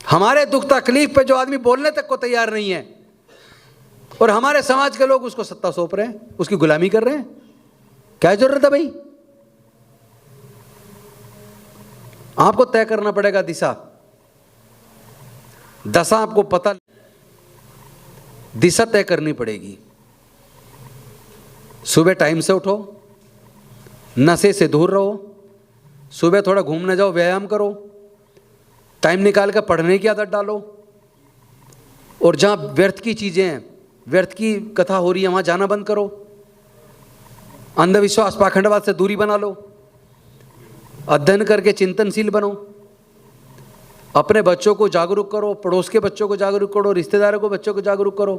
हमारे दुख तकलीफ पे जो आदमी बोलने तक को तैयार नहीं है और हमारे समाज के लोग उसको सत्ता सौंप रहे हैं, उसकी गुलामी कर रहे हैं, क्या जरूरत है भाई? आपको तय करना पड़ेगा दिशा, दशा आपको पता, दिशा तय करनी पड़ेगी। सुबह टाइम से उठो, नशे से दूर रहो, सुबह थोड़ा घूमने जाओ, व्यायाम करो, टाइम निकाल कर पढ़ने की आदत डालो, और जहाँ व्यर्थ की चीज़ें हैं, व्यर्थ की कथा हो रही है, वहाँ जाना बंद करो, अंधविश्वास पाखंडवाद से दूरी बना लो, अध्ययन करके चिंतनशील बनो, अपने बच्चों को जागरूक करो, पड़ोस के बच्चों को जागरूक करो, रिश्तेदारों को बच्चों को जागरूक करो।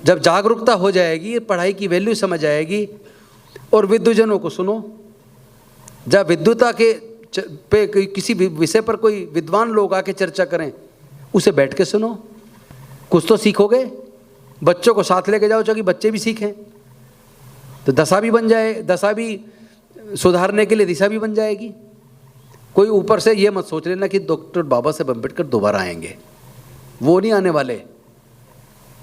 जब जागरूकता हो जाएगी, पढ़ाई की वैल्यू समझ आएगी, और विद्वजनों को सुनो। जब विद्वता के पे किसी विषय पर कोई विद्वान लोग आके चर्चा करें, उसे बैठ के सुनो, कुछ तो सीखोगे। बच्चों को साथ लेके जाओ ताकि बच्चे भी सीखें, तो दशा भी बन जाए, दशा भी सुधारने के लिए दिशा भी बन जाएगी। कोई ऊपर से ये मत सोच लेना कि डॉक्टर बाबा साहेब अम्बेडकर दोबारा आएंगे, वो नहीं आने वाले।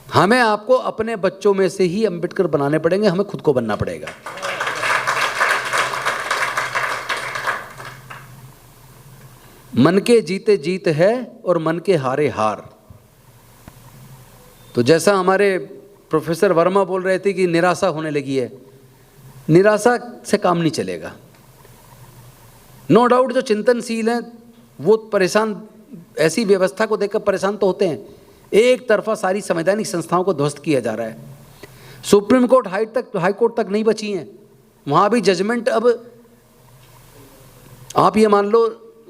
हमें आपको अपने बच्चों में से ही अम्बेडकर बनाने पड़ेंगे, हमें खुद को बनना पड़ेगा। मन के जीते जीत है और मन के हारे हार। तो जैसा हमारे प्रोफेसर वर्मा बोल रहे थे कि निराशा होने लगी है, निराशा से काम नहीं चलेगा। नो डाउट जो चिंतनशील हैं वो परेशान, ऐसी व्यवस्था को देखकर परेशान तो होते हैं। एक तरफा सारी संवैधानिक संस्थाओं को ध्वस्त किया जा रहा है। सुप्रीम कोर्ट हाई कोर्ट तक नहीं बची हैं, वहाँ भी जजमेंट अब आप ये मान लो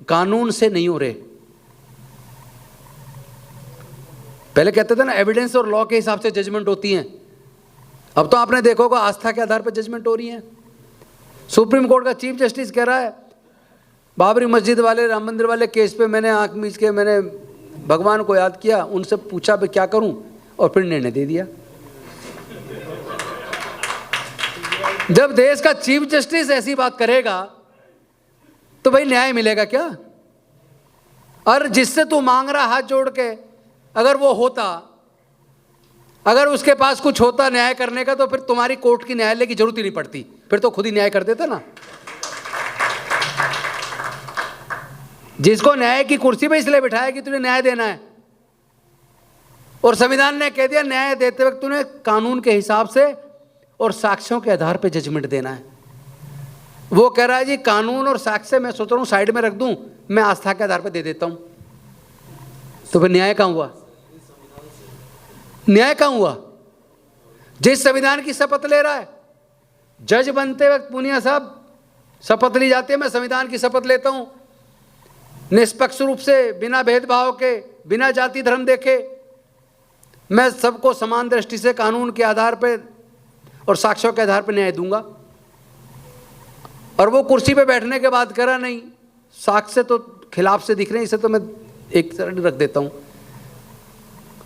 कानून से नहीं हो रहे। पहले कहते थे ना एविडेंस और लॉ के हिसाब से जजमेंट होती हैं, अब तो आपने देखा होगा आस्था के आधार पर जजमेंट हो रही है। सुप्रीम कोर्ट का चीफ जस्टिस कह रहा है बाबरी मस्जिद वाले, राम मंदिर वाले केस पे मैंने आंख मीच के मैंने भगवान को याद किया, उनसे पूछा मैं क्या करूं, और फिर निर्णय दे दिया। जब देश का चीफ जस्टिस ऐसी बात करेगा तो भाई न्याय मिलेगा क्या? और जिससे तू मांग रहा हाथ जोड़ के, अगर वो होता, अगर उसके पास कुछ होता न्याय करने का, तो फिर तुम्हारी कोर्ट की न्यायालय की जरूरत ही नहीं पड़ती, फिर तो खुद ही न्याय कर देता ना। जिसको न्याय की कुर्सी पे इसलिए बिठाया कि तूने न्याय देना है, और संविधान ने कह दिया न्याय देते वक्त तूने कानून के हिसाब से और साक्ष्यों के आधार पे जजमेंट देना है। वो कह रहा है जी कानून और साक्ष्य मैं सोच रहा हूँ साइड में रख दूं, मैं आस्था के आधार पे दे देता हूं, तो फिर न्याय कहाँ हुआ? न्याय कहाँ हुआ? जिस संविधान की शपथ ले रहा है, जज बनते वक्त पूनिया साहब शपथ ली जाती है, मैं संविधान की शपथ लेता हूं, निष्पक्ष रूप से, बिना भेदभाव के, बिना जाति धर्म देखे, मैं सबको समान दृष्टि से कानून के आधार पर और साक्ष्यों के आधार पर न्याय दूंगा। और वो कुर्सी पे बैठने के बाद करा नहीं, साक्ष्य तो खिलाफ से दिख रहे हैं, इसे तो मैं एक साइड रख देता हूं,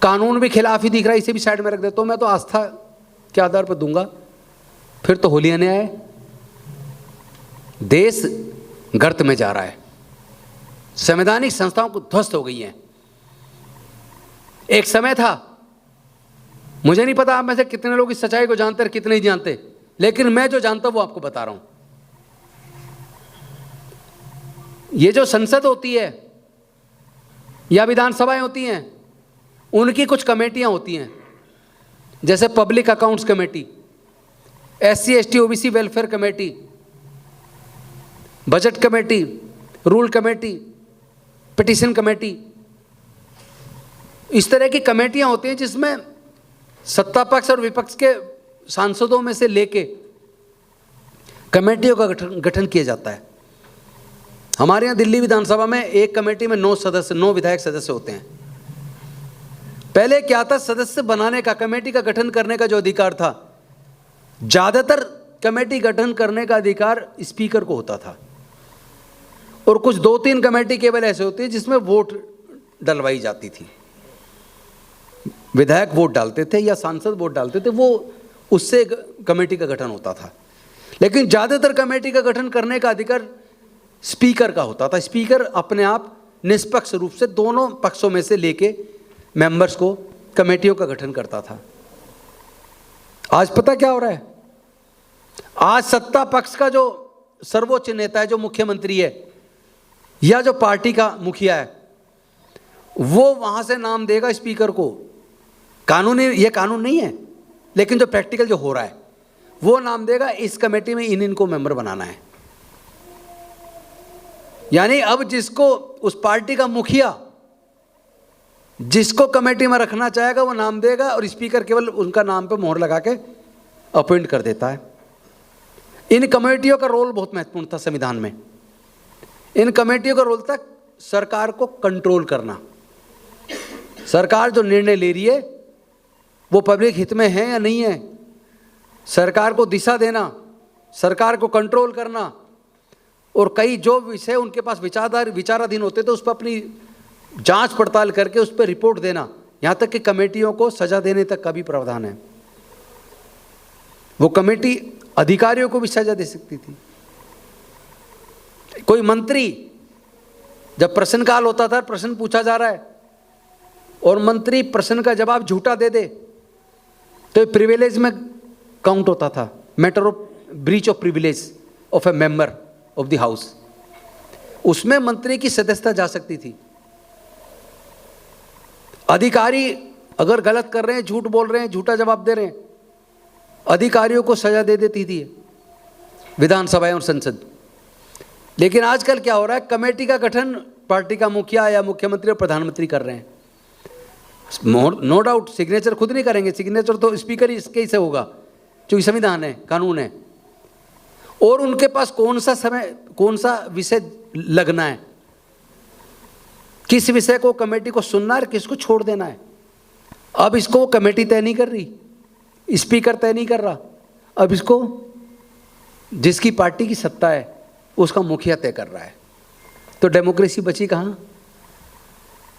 कानून भी खिलाफ ही दिख रहा है, इसे भी साइड में रख देता हूं, मैं तो आस्था के आधार पर दूंगा, फिर तो होलिया न्याय। देश गर्त में जा रहा है, संवैधानिक संस्थाओं को ध्वस्त हो गई हैं। एक समय था, मुझे नहीं पता आप में से कितने लोग इस सच्चाई को जानते हैं, कितने नहीं जानते, लेकिन मैं जो जानता हूं वो आपको बता रहा हूं। ये जो संसद होती है या विधानसभाएं होती हैं, उनकी कुछ कमेटियां होती हैं, जैसे public accounts committee, SC ST OBC welfare committee, budget committee, rule committee, petition committee, इस तरह की कमेटियां होती हैं जिसमें सत्ता पक्ष और विपक्ष के सांसदों में से लेके कमेटियों का गठन किया जाता है। हमारे यहाँ दिल्ली विधानसभा में एक कमेटी में 9 विधायक सदस्य होते हैं। पहले क्या था, सदस्य बनाने का, कमेटी का गठन करने का जो अधिकार था, ज्यादातर कमेटी गठन करने का अधिकार स्पीकर को होता था, और कुछ 2-3 कमेटी केवल ऐसे होती है जिसमें वोट डलवाई जाती थी। विधायक वोट डालते थे या सांसद वोट डालते थे, वो उससे कमेटी का गठन होता था। लेकिन ज़्यादातर कमेटी का गठन करने का अधिकार स्पीकर का होता था। स्पीकर अपने आप निष्पक्ष रूप से दोनों पक्षों में से लेके मेंबर्स को कमेटियों का गठन करता था। आज पता क्या हो रहा है, आज सत्ता पक्ष का जो सर्वोच्च नेता है, जो मुख्यमंत्री है या जो पार्टी का मुखिया है, वो वहां से नाम देगा स्पीकर को। कानूनी, ये कानून नहीं है, लेकिन जो प्रैक्टिकल जो हो रहा है, वो नाम देगा इस कमेटी में इनको मेंबर बनाना है। यानी अब जिसको, उस पार्टी का मुखिया जिसको कमेटी में रखना चाहेगा वो नाम देगा, और स्पीकर केवल उनका नाम पे मोहर लगा के अपॉइंट कर देता है। इन कमेटियों का रोल बहुत महत्वपूर्ण था संविधान में। इन कमेटियों का रोल था सरकार को कंट्रोल करना। सरकार जो निर्णय ले रही है वो पब्लिक हित में है या नहीं है, सरकार को दिशा देना, सरकार को कंट्रोल करना, और कई जो विषय उनके पास विचाराधीन होते थे उस पर अपनी जांच पड़ताल करके उस पर रिपोर्ट देना, यहाँ तक कि कमेटियों को सजा देने तक का भी प्रावधान है। वो कमेटी अधिकारियों को भी सजा दे सकती थी। कोई मंत्री, जब प्रश्नकाल होता था, प्रश्न पूछा जा रहा है और मंत्री प्रश्न का जवाब झूठा दे दे तो प्रिविलेज में काउंट होता था, matter of breach of privilege of A member of the house. उसमें मंत्री की सदस्यता जा सकती थी। अधिकारी अगर गलत कर रहे हैं, झूठ बोल रहे हैं, झूठा जवाब दे रहे हैं, अधिकारियों को सजा दे देती थी विधानसभा और संसद। लेकिन आजकल क्या हो रहा है, कमेटी का गठन पार्टी का मुखिया या मुख्यमंत्री और प्रधानमंत्री कर रहे हैं। नो डाउट सिग्नेचर खुद नहीं करेंगे, सिग्नेचर तो स्पीकर इसके ही से होगा, क्योंकि संविधान है, कानून है। और उनके पास कौन सा समय, कौन सा विषय लगना है, किस विषय को कमेटी को सुनना है, किसको छोड़ देना है। अब इसको कमेटी तय नहीं कर रही, स्पीकर तय नहीं कर रहा, अब इसको जिसकी पार्टी की सत्ता है उसका मुखिया तय कर रहा है। तो डेमोक्रेसी बची कहाँ?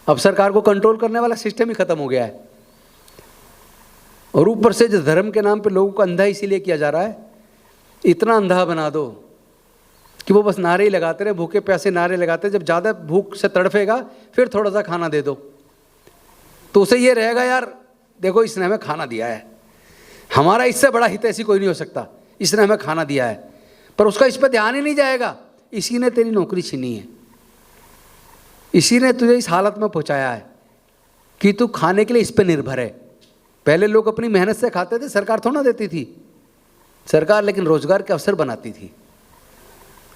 अब सरकार को कंट्रोल करने वाला सिस्टम ही खत्म हो गया है। और ऊपर से जो धर्म के नाम पे लोगों को अंधा इसीलिए किया जा रहा है, इतना अंधा बना दो कि वो बस नारे ही लगाते रहे, भूखे प्यासे नारे लगाते, जब ज़्यादा भूख से तड़फेगा फिर थोड़ा सा खाना दे दो, तो उसे ये रहेगा यार देखो इसने हमें खाना दिया है, हमारा इससे बड़ा हित ऐसी कोई नहीं हो सकता, इसने हमें खाना दिया है। पर उसका इस पर ध्यान ही नहीं जाएगा, इसी ने तेरी नौकरी छीनी है, इसी ने तुझे इस हालत में पहुंचाया है कि तू खाने के लिए इस पर निर्भर है। पहले लोग अपनी मेहनत से खाते थे, सरकार थोड़ा ना देती थी। सरकार लेकिन रोजगार के अवसर बनाती थी।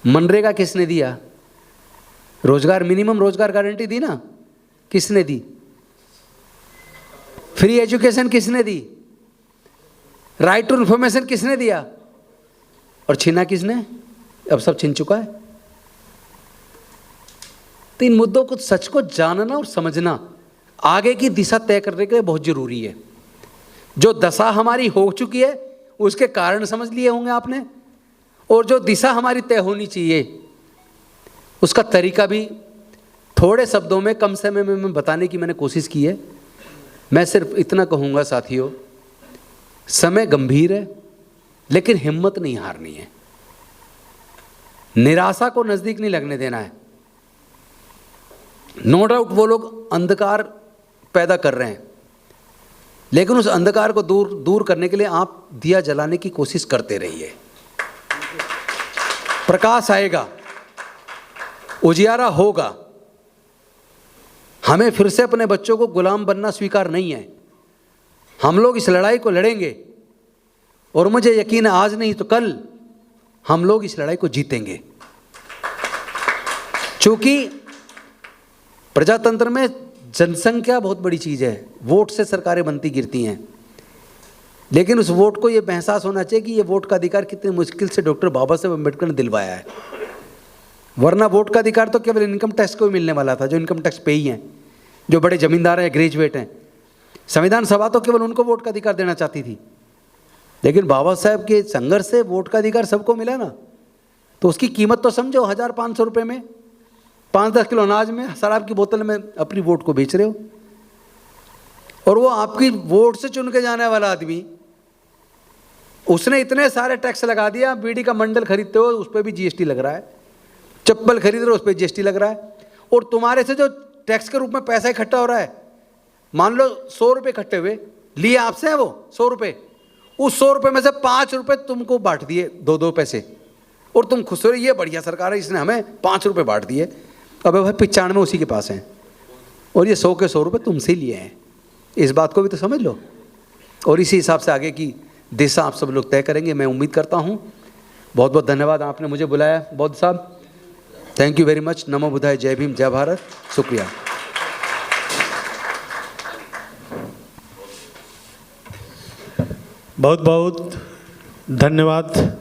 मनरेगा किसने दिया? रोजगार, मिनिमम रोजगार गारंटी दी ना, किसने दी? फ्री एजुकेशन किसने दी? राइट टू इंफॉर्मेशन किसने दिया? और छीना किसने? अब सब छीन चुका है। तो इन मुद्दों को, सच को जानना और समझना आगे की दिशा तय करने के लिए बहुत जरूरी है। जो दशा हमारी हो चुकी है उसके कारण समझ लिए होंगे आपने, और जो दिशा हमारी तय होनी चाहिए उसका तरीका भी थोड़े शब्दों में कम समय में मैं बताने की मैंने कोशिश की है। मैं सिर्फ इतना कहूँगा साथियों, समय गंभीर है लेकिन हिम्मत नहीं हारनी है, निराशा को नज़दीक नहीं लगने देना है। नो डाउट वो लोग अंधकार पैदा कर रहे हैं, लेकिन उस अंधकार को दूर करने के लिए आप दिया जलाने की कोशिश करते रहिए। प्रकाश आएगा, उजियारा होगा। हमें फिर से अपने बच्चों को गुलाम बनना स्वीकार नहीं है। हम लोग इस लड़ाई को लड़ेंगे और मुझे यकीन है आज नहीं तो कल हम लोग इस लड़ाई को जीतेंगे, चूंकि प्रजातंत्र में जनसंख्या बहुत बड़ी चीज़ है, वोट से सरकारें बनती गिरती हैं, लेकिन उस वोट को ये एहसास होना चाहिए कि ये वोट का अधिकार कितनी मुश्किल से डॉक्टर बाबा साहेब अम्बेडकर ने दिलवाया है। वरना वोट का अधिकार तो केवल इनकम टैक्स को ही मिलने वाला था, जो इनकम टैक्स पे ही हैं, जो बड़े जमींदार हैं, ग्रेजुएट हैं। संविधान सभा तो केवल उनको वोट का अधिकार देना चाहती थी, लेकिन बाबा साहेब के संघर्ष से वोट का अधिकार सबको मिला ना। तो उसकी कीमत तो समझो, 1500 रुपये में 5-10 किलो अनाज में, शराब की बोतल में अपनी वोट को बेच रहे हो। और वो आपकी वोट से चुन के जाने वाला आदमी, उसने इतने सारे टैक्स लगा दिया। बीड़ी का मंडल खरीदते हो उस पर भी जीएसटी लग रहा है, चप्पल खरीद रहे हो उस पर जीएसटी लग रहा है। और तुम्हारे से जो टैक्स के रूप में पैसा इकट्ठा हो रहा है, मान लो 100 रुपये इकट्ठे हुए, लिए आपसे हैं वो 100 रुपये, उस 100 रुपये में से 5 रुपये तुमको बांट दिए, 2-2 पैसे, और तुम खुश हो रहे, ये बढ़िया सरकार है, इसने हमें 5 रुपये बांट दिए। अबे भाई 95 उसी के पास हैं, और ये 100 के 100 रुपये तुमसे लिए हैं। इस बात को भी तो समझ लो। और इसी हिसाब से आगे की दिशा आप सब लोग तय करेंगे, मैं उम्मीद करता हूँ। बहुत बहुत धन्यवाद, आपने मुझे बुलाया बौद्ध साहब। Thank you very much. नमो बुद्धाय, जय भीम, जय भारत, शुक्रिया। बहुत बहुत धन्यवाद